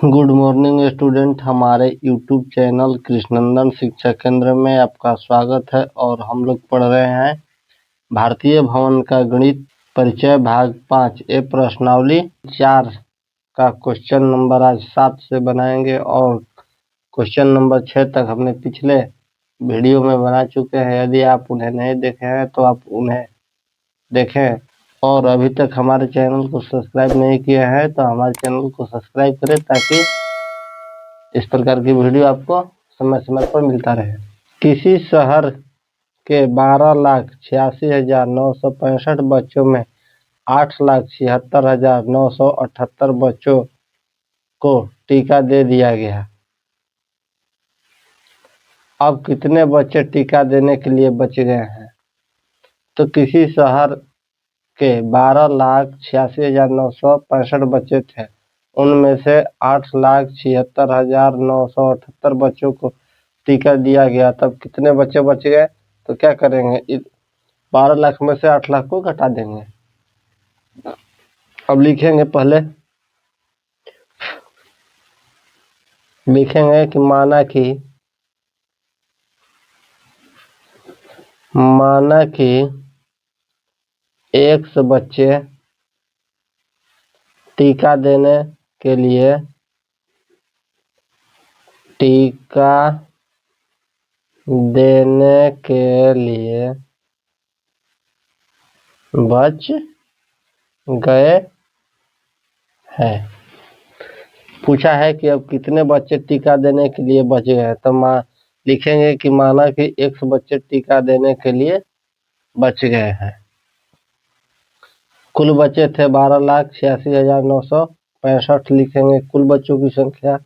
Good morning student. हमारे YouTube channel Krishnanandan शिक्षा केंद्र में आपका स्वागत है और हम लोग पढ़ रहे हैं भारतीय भवन का गणित परिचय भाग 5। ए प्रश्नावली 4 का क्वेश्चन नंबर आज 7 से बनाएंगे और क्वेश्चन नंबर 6 तक हमने पिछले वीडियो में बना चुके हैं। यदि आप उन्हें नहीं देखे हैं तो आप उन्हें देखें और अभी तक हमारे चैनल को सब्सक्राइब नहीं किया है तो हमारे चैनल को सब्सक्राइब करें ताकि इस प्रकार की वीडियो आपको समय समय पर मिलता रहे। किसी शहर के 12,86,965 बच्चों में 8,76,978 बच्चों को टीका दे दिया गया। अब कितने बच्चे टीका देने के लिए बच गए हैं? तो किसी शहर के 12,86,965 बच्चे थे, उनमें से 8,76,978 बच्चों को टीका दिया गया। तब कितने बच्चे बच गए? तो क्या करेंगे, 12 लाख में से 8 लाख को घटा देंगे। अब लिखेंगे, पहले लिखेंगे कि माना कि X बच्चे टीका देने के लिए बच गए हैं। पूछा है कि अब कितने बच्चे टीका देने के लिए बच गए, तो लिखेंगे कि माना कि X बच्चे टीका देने के लिए बच गए हैं। कुल बच्चे थे 12,86,965। लिखेंगे कुल बच्चों की संख्या,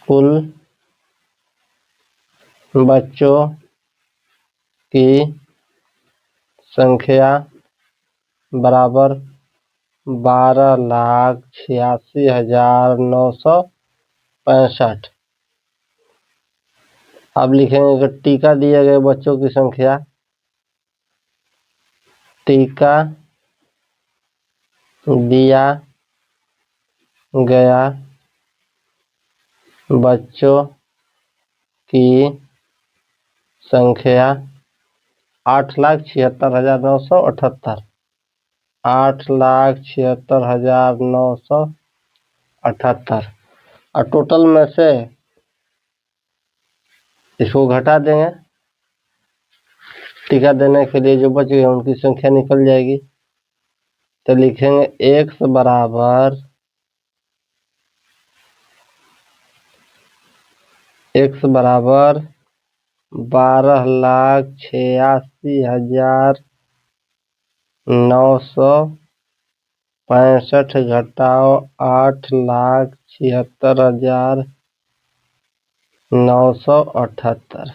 कुल बच्चों की संख्या बराबर 12,86,965। अब लिखेंगे कि टीका दिए गए बच्चों की संख्या, टीका दिया गया बच्चों की संख्या 8,76,978। 8,76,978 और टोटल में से इसको घटा देंगे। टीका देने के लिए जो बच गए उनकी संख्या निकल जाएगी। तो लिखेंगे X बराबर 12,86,965 घटाओ 8,76,978।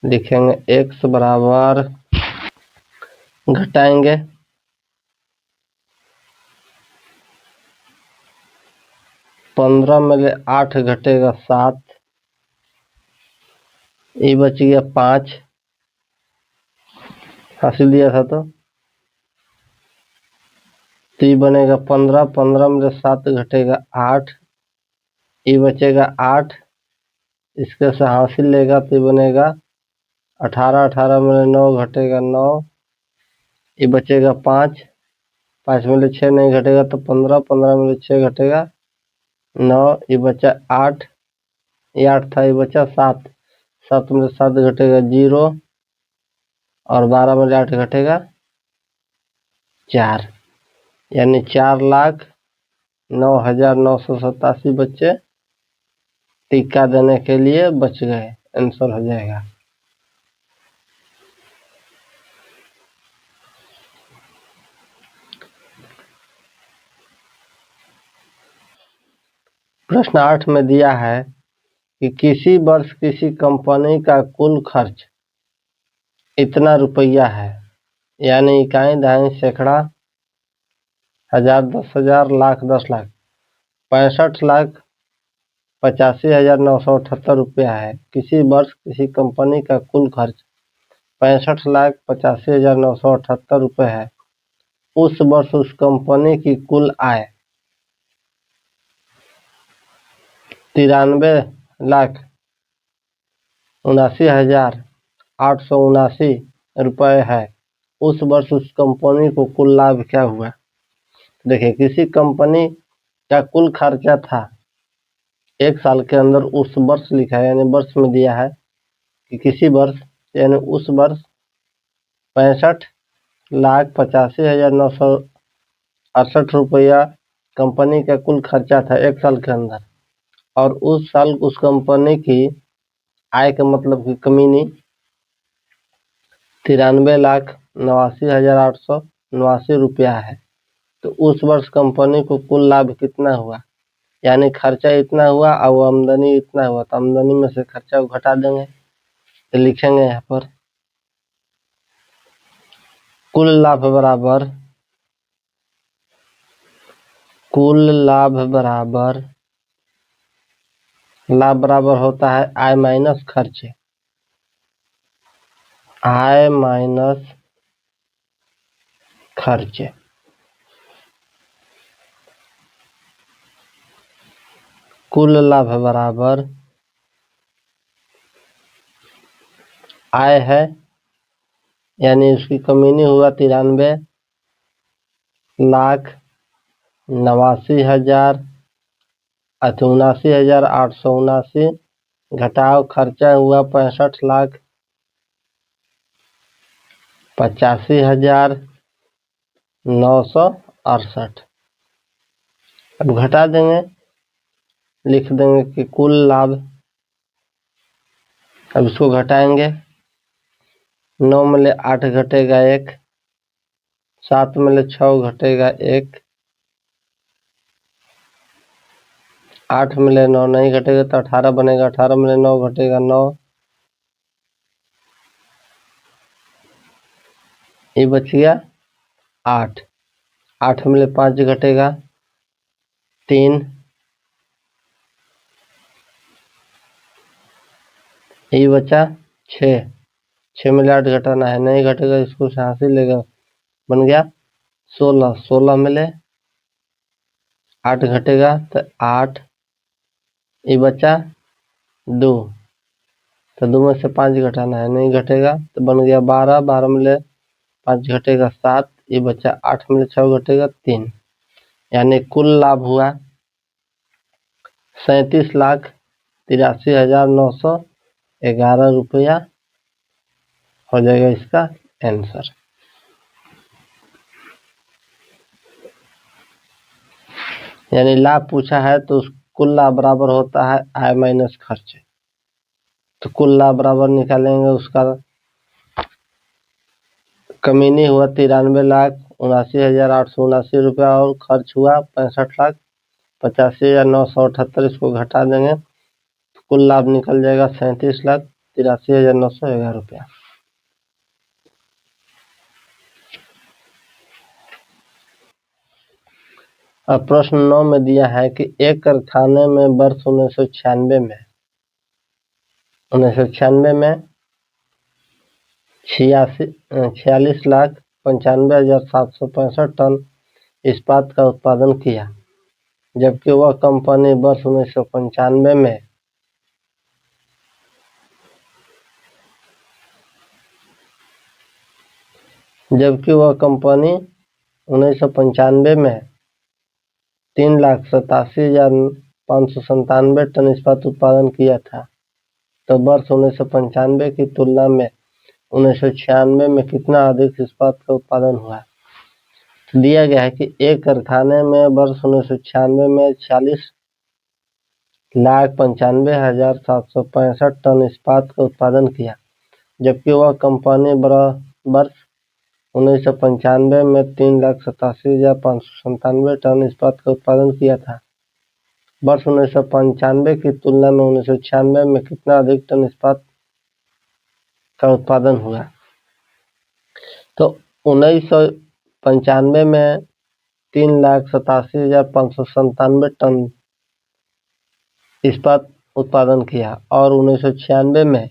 लिखेंगे X बराबर, घटाएंगे 15 में से 8 घटेगा 7, ये बच गया 5 हासिल दिया था तो ये बनेगा 15। 15 में से 7 घटेगा 8, ये बचेगा 8। इसके से हासिल लेगा तो ये बनेगा 18। 18 में से 9 घटेगा 9, ये बचेगा 5। 5 में से 6 नहीं घटेगा तो 15। 15 में से 6 घटेगा 9, ये बचा 8। ये 8 था, ये बचा 7। 7 में से 7 घटेगा 0 और 12 में से 8 घटेगा 4, यानी 4,09,987 बच्चे टीका देने के लिए बच गए। आंसर हो जाएगा। प्रश्न 8 में दिया है कि किसी वर्ष किसी कंपनी का कुल खर्च इतना रुपया है, यानी इकाई, दहाई, सैकड़ा, हजार, 10,000, लाख, 10 लाख, 65,85,978 रुपया है। किसी वर्ष किसी कंपनी का कुल खर्च 65,85,978 रुपये है। उस वर्ष उस कंपनी की कुल आय ₹93,79,879 है। उस वर्ष उस कंपनी को कुल लाभ क्या हुआ? देखिए, किसी कंपनी का कुल खर्चा था 1 साल के अंदर, उस वर्ष लिखा है, यानी वर्ष में दिया है कि किसी वर्ष, यानी उस वर्ष 65,85,968 रुपया कंपनी का कुल खर्चा था 1 साल के अंदर, और उस साल उस कंपनी की आय का मतलब कि कमीनी 93,89,889 रुपया है। तो उस वर्ष कंपनी को कुल लाभ कितना हुआ? यानी खर्चा इतना हुआ और आमदनी इतना हुआ, तो आमदनी में से खर्चा को घटा देंगे, तो लिखेंगे यहाँ पर कुल लाभ बराबर लाभ बराबर होता है आय माइनस खर्चे। आय माइनस खर्चे। कुल लाभ बराबर आय है, यानी उसकी कमीनी हुआ 93,89,879 घटाव खर्चा हुआ 65,85,968। अब घटा देंगे, लिख देंगे कि कुल लाभ। अब इसको घटाएंगे, 9 में ले 8 घटेगा 1, 7 में ले 6 घटेगा 1, 8 में ले 9 नहीं घटेगा तो 18 बनेगा, 18 में ले 9 घटेगा 9, ये बच गया 8, 8 में ले 5 घटेगा 3, ये बचा 6, 6 में ले 8 घटाना है, नहीं घटेगा, इसको यहाँ से लेगा, बन गया 16, 16 में ले 8 घटेगा तो 8, ये बचा 2, तो 2 में से 5 घटाना है, नहीं घटेगा, तो बन गया 12, 12 में ले 5 घटेगा 7, ये बचा 8 में ले 6 घटेगा 3, यानी कुल लाभ हुआ 37,83,911 रुपया हो जाएगा इसका आंसर। यानी लाभ पूछा है तो कुल लाभ बराबर होता है आय माइनस खर्चे। तो कुल लाभ बराबर निकालेंगे, उसका कमीनी हुआ 93,79,879 रुपया और खर्च हुआ 65,85,978। इसको घटा देंगे, कुल लाभ निकल जाएगा 37,83,911 रुपया। अब प्रश्न 9 में दिया है कि एक कारखाने में वर्ष 1996 में 46,95,765 टन इस्पात का उत्पादन किया, जबकि वह कंपनी वर्ष 1995 में 3,87,597 टन इस्पात उत्पादन किया था। तो वर्ष 1995 की तुलना में 1996 में कितना अधिक इस्पात का उत्पादन हुआ? दिया गया है कि एक कारखाने में वर्ष 1996 में 40,95,765 टन इस्पात का उत्पादन किया, जबकि वह कंपनी वर्ष 1995 में 3,87,597 टन इस्पात का उत्पादन किया था। वर्ष 1995 की तुलना में 1996 में कितना अधिक टन इस्पात का उत्पादन हुआ? तो 1995 में 3,87,597 टन इस्पात उत्पादन किया और 1996 में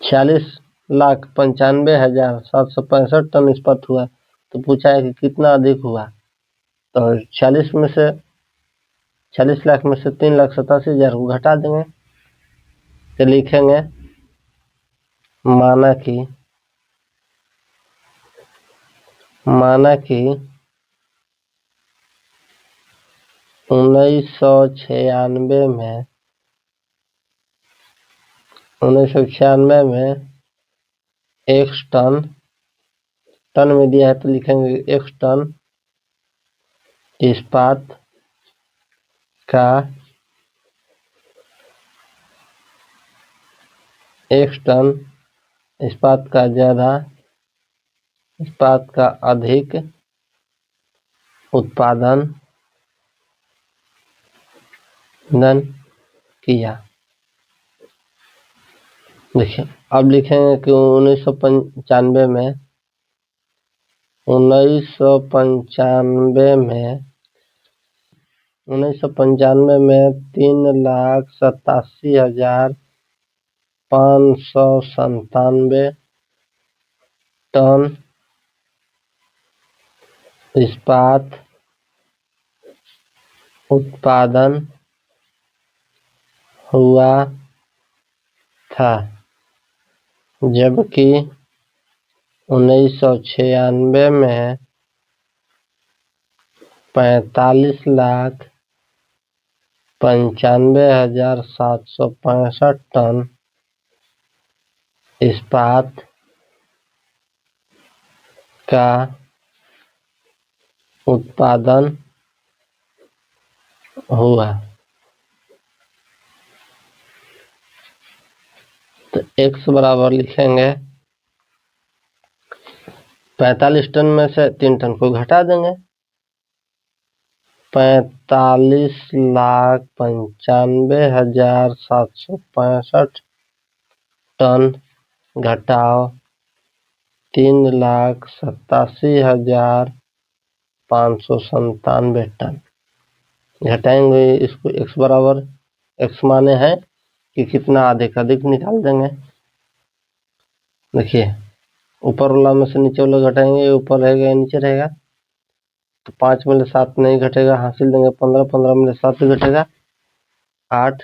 46,95,765 टन इस्पात हुआ। तो पूछा है कि कितना अधिक हुआ, तो 46 में से 40 लाख में से 3,87,000 को घटा देंगे तो लिखेंगे माना कि 1996 में x टन में दिया है तो लिखेंगे x टन इस्पात का इस्पात का अधिक उत्पादन किया। देखिए अब लिखेंगे कि 1995 में 3,87,597 टन इस्पात उत्पादन हुआ था, जबकि 1996 में 45,95,765 टन इस्पात का उत्पादन हुआ। तो x बराबर लिखेंगे 45 टन में से 3 टन को घटा देंगे, 45,95,765 टन घटाओ 3,87,597 टन घटाएंगे। इसको x बराबर x माने हैं कि कितना अधिक निकाल देंगे। देखिए ऊपर वाला में से नीचे वाला घटाएंगे, ऊपर रहेगा या नीचे रहेगा, तो 5 में 7 नहीं घटेगा, हासिल देंगे 15, 15 में 7 घटेगा 8,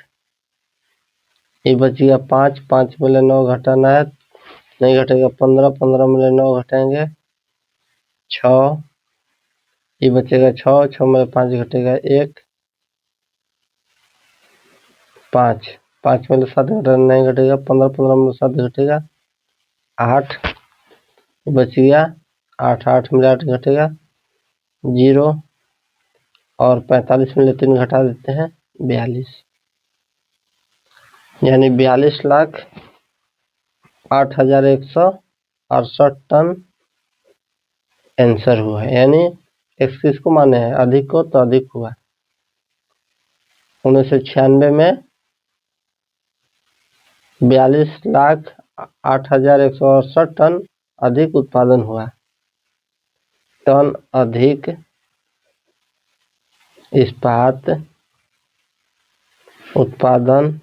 ये बचेगा 5, 5 में 9 घटाना है, नहीं घटेगा 15, 15 में 9 घटाएंगे 6, ये बचेगा 6, 6 में 5 घटेगा 1, 5, 5 में 7 घटाना नहीं घटेगा, 15, 15 में 7 घटेगा 8, बच गया 8, 8 में 8 घटेगा 0, और 45 में 3 घटा देते हैं 42, यानी 42,08,168 टन आंसर हुआ है। यानी x किसको माने हैं, अधिक को, तो अधिक हुआ। 1996 में 42,08,168 टन अधिक उत्पादन हुआ, टन अधिक इस्पात उत्पादन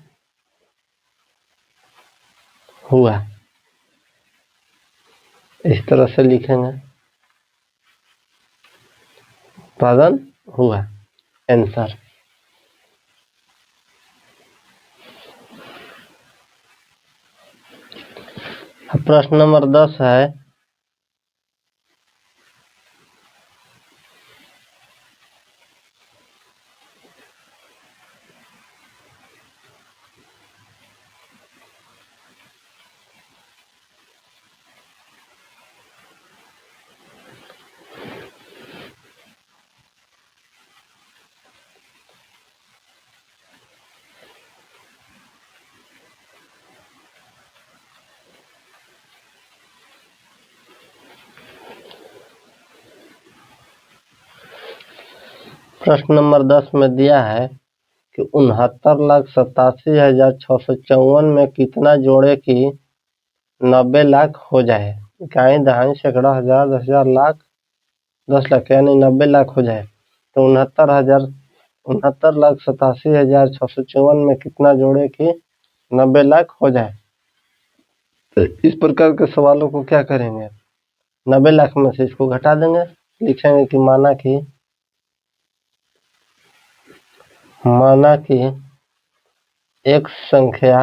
हुआ, इस तरह से लिखेंगे उत्पादन हुआ आंसर। प्रश्न नंबर 10 है, प्रश्न नंबर 10 में दिया है कि 69,87,654 में कितना जोड़े कि 90 लाख हो जाए। इकाई, दहाई, सैकड़ा, हजार, 10,000, लाख, 10 लाख, यानी 90 लाख हो जाए। तो 69,87,654 में कितना जोड़े कि 90 लाख हो जाए। तो इस प्रकार के सवालों को क्या करेंगे, 90 लाख में से इसको घटा देंगे, लिखेंगे कि माना कि माना कि एक संख्या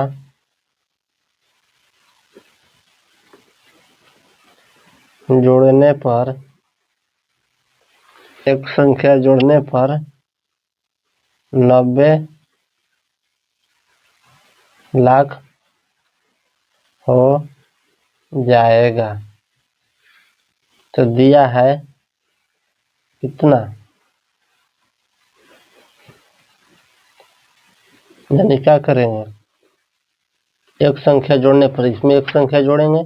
जोड़ने पर 90 लाख हो जाएगा। तो दिया है कितना, यानी क्या करेंगे, एक संख्या जोड़ने पर इसमें एक संख्या जोड़ेंगे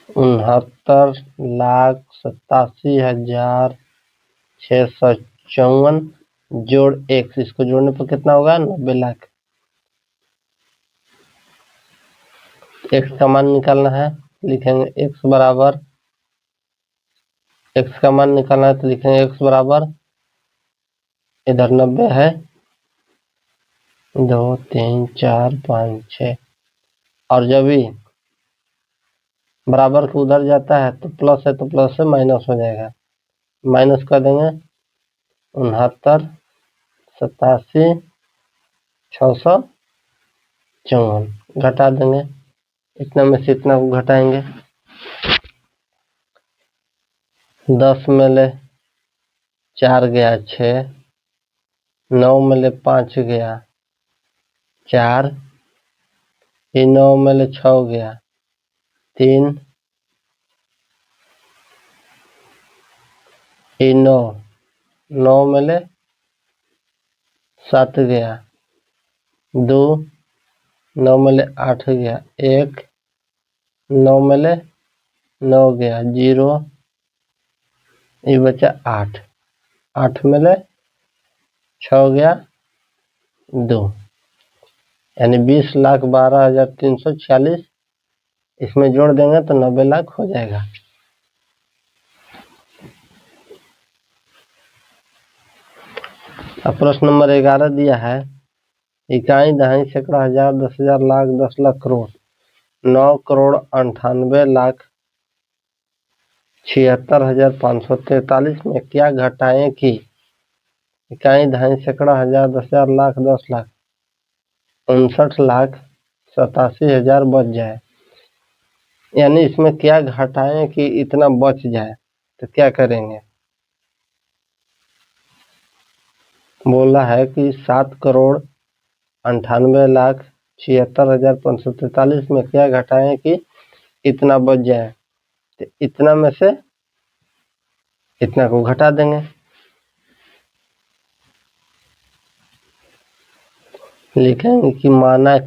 69,87,654 जोड़ x, इसको जोड़ने पर कितना होगा 90 लाख। x का मान निकालना है, लिखेंगे x बराबर, x का मान निकालना है तो लिखेंगे x बराबर, इधर 90 है, 2 3 4 5 6, और जब भी बराबर के उधर जाता है तो प्लस है तो प्लस से माइनस हो जाएगा, माइनस कर देंगे 69,87,654, घटा देंगे, इतना में से इतना को घटाएंगे, 10 में ले 4 गया 6, 9 में ले 5 गया 4, 9 में ले 6 गया 3, 9 में ले 7 गया 2, 9 में ले 8 गया 1, 9 में ले 9 गया 0, ये बचा 8, 8 में ले 6 गया 2, यानी 20,12,346, इसमें जोड़ देंगे तो 90 लाख हो जाएगा। अब प्रश्न नंबर 11 दिया है, इकाई, दहाई, सैकड़ा, हजार, 10,000, लाख, 10 लाख, करोड़, 9,98,76,543 में क्या घटाएं कि इकाई, दहाई, सैकड़ा, हजार, 10,000, लाख, 10 लाख, 59,87,000 बच जाए। यानी इसमें क्या घटाएं कि इतना बच जाए, तो क्या करेंगे, बोला है कि 7,98,76,543 में क्या घटाएं कि इतना बच जाए, तो इतना में से इतना को घटा देंगे, लिखेंगे कि माना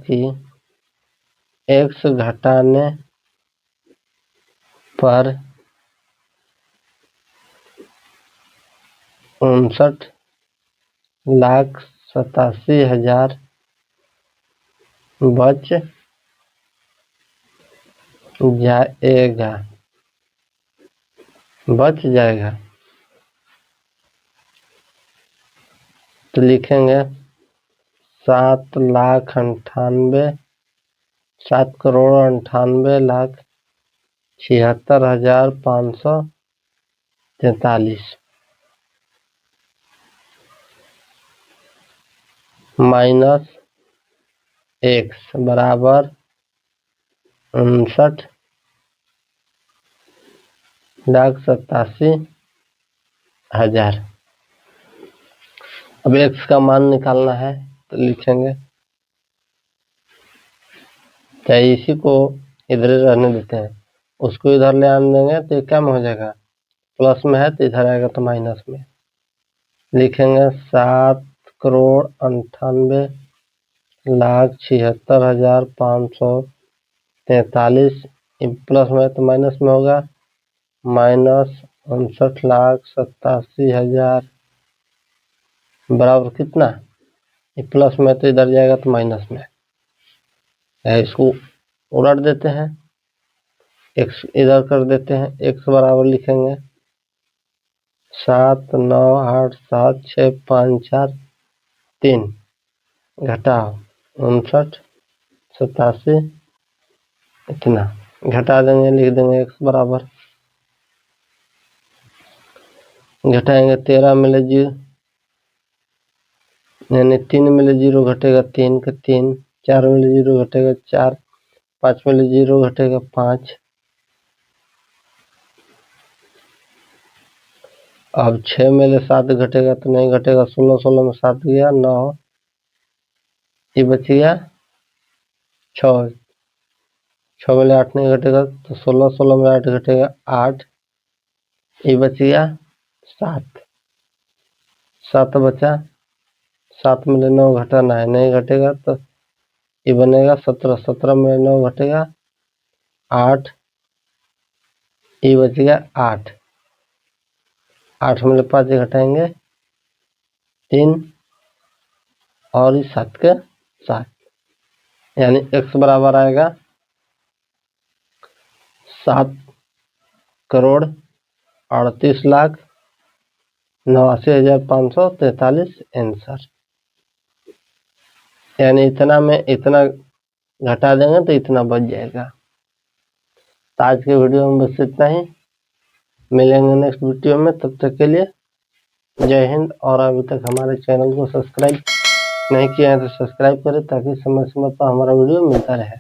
कि x घटाने पर 59,87,000 बच जाएगा। तो लिखेंगे 7,98,76,543 माइनस x बराबर 59,87,000। अब x का मान निकालना है तो लिखेंगे, चाहे इसी को इधर रहने देते हैं, उसको इधर ले आने देंगे तो ये क्या में हो जाएगा, प्लस में है तो इधर आएगा तो माइनस में, लिखेंगे 7,98,76,543 प्लस में है तो माइनस में होगा, माइनस 59,87,000 बराबर कितना, ये प्लस में तो इधर जाएगा तो माइनस में, इसको उलट देते हैं, x इधर कर देते हैं, x बराबर लिखेंगे 7,9,8,7,6,5,4,3 घटाओ 59,87, इतना घटा देंगे, लिख देंगे x बराबर घटाएंगे 13 मिले 0, यानी 3 मिले 0 घटेगा 3 का 3, 4 मिले 0 घटेगा 4, 5 मिले 0 घटेगा 5। अब 6 में 7 घटेगा तो नहीं घटेगा, 16 16 में 7 गया 9, ये बच गया 6, 6 में 8 नहीं घटेगा तो 16 16 में 8 घटेगा 8, ये बच गया 7, 7 बचा, 7 में 9 घटाना है, नहीं घटेगा तो ये बनेगा 17, 17 में 9 घटेगा 8, ये बच गया 8, 8 में 5 घटाएंगे 3 और इस 7 के 7, यानी x बराबर आएगा 7,38,89,543 आंसर। यानी इतना में इतना घटा देंगे तो इतना बच जाएगा। तो आज के वीडियो में बस इतना ही, मिलेंगे नेक्स्ट वीडियो में, तब तक के लिए जय हिंद। और अभी तक हमारे चैनल को सब्सक्राइब नहीं किया है तो सब्सक्राइब करें ताकि समय समय पर हमारा वीडियो मिलता रहे।